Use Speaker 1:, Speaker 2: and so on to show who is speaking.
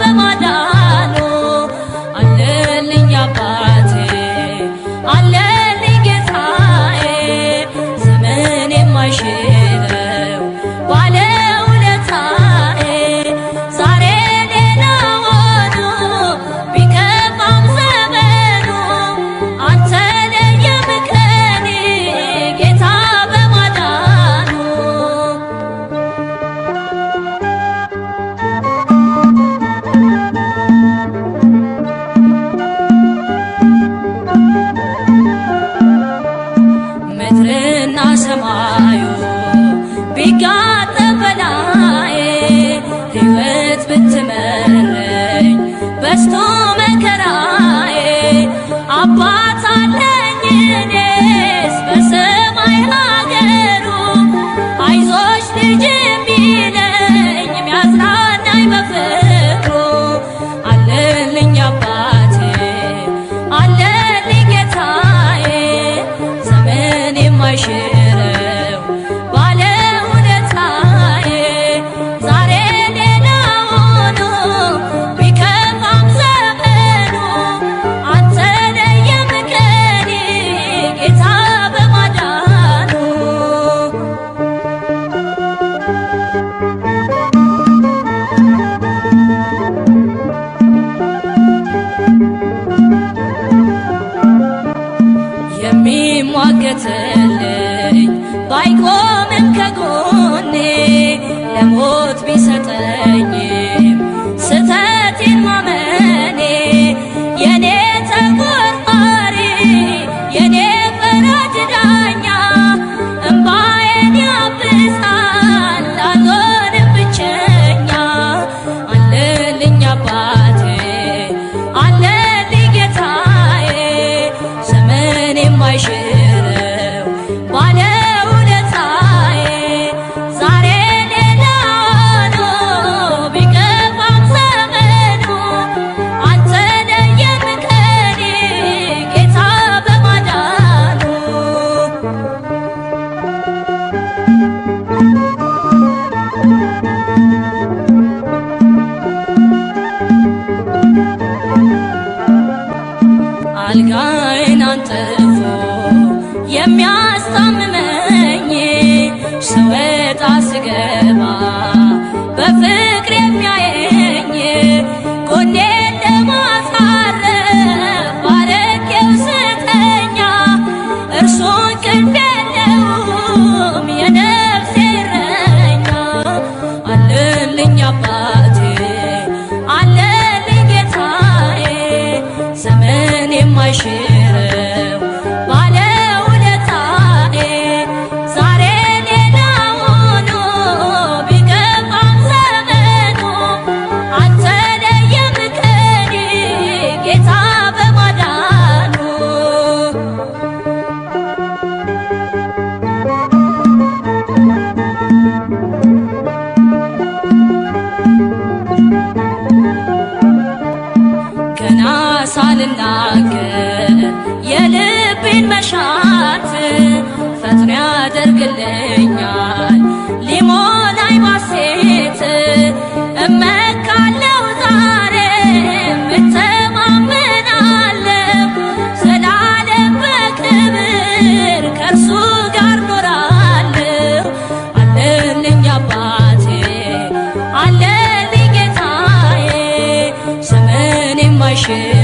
Speaker 1: በማዳኑ አለልኝ አባቴ አለልኝ ጌታዬ ዘመን የማይሽረው ባለውለታዬ ዛሬ ሌላ ሆኖ ቢከፋም ዘመኑ አንተ ለየህ ከኔ ጌታ በማዳኑ ምድርና ሰማዩ ቢጋጠም በላዬ ሕይወት ብትመረኝ በዝቶ መከራዬ አባት አለኝ እኔስ በሰማይ ሀገሩ አይዞሽ ልጅ የሚለኝ የሚያጽናናኝ በፍቅሩ አለልኝ አባቴ አለልኝ ጌታዬ ዘመን የማይሽረው ባለውለታዬ ዛሬ ሌላ ሆኖ ቢከፋም ዘመኑ አንተ ለየህ ከኔ ጌታ በማዳኑ የሚሟገትልኝ ባይቆምም ከጎኔ ለሞት ቢሰጠኝም ስተቴን ማመኔ የኔ ተቆርቋሪ የኔ ፈራጅ ዳኛ እምባዬን ያብሳል አልሆንም ብቸኛ አለልኝ አባቴ አለልኝ ጌታዬ ዘመን የማይሽረው ባለውለታዬ ዛሬ ሌላ ሆኖ ቢከፋም ዘመኑ አንተ ለየህ ከኔ ጌታ በማዳኑ አልጋዬን አንጥፎ የሚያስታምመኝ ስወጣ ስገባ በፍቅር የሚያየኝ ጎኔን ለማሳረፍ ባርኬው ስተኛ እርሱን ክንፍ የለውም የነፍሴ እረኛ አለልኝ አባቴ አለልኝ ጌታዬ ዘመን የማይሽረው ባለውለታዬ ዛሬ ሌላ ሆኖ ቢከፋም ዘመኑ አንተ ለየህ ከኔ ጌታ በማዳኑ ገና ሳልናገር የልቤን መሻት ፈጥኖ ያደርግልኛል ሊሞላኝ ባሴት እመካለሁ ዛሬም እተማመናለሁ ዘላለም በክብር ከእርሱ ጋር ኖራለሁ አለልኝ አባቴ አለልኝ ጌታዬ ዘመን የማይሽረው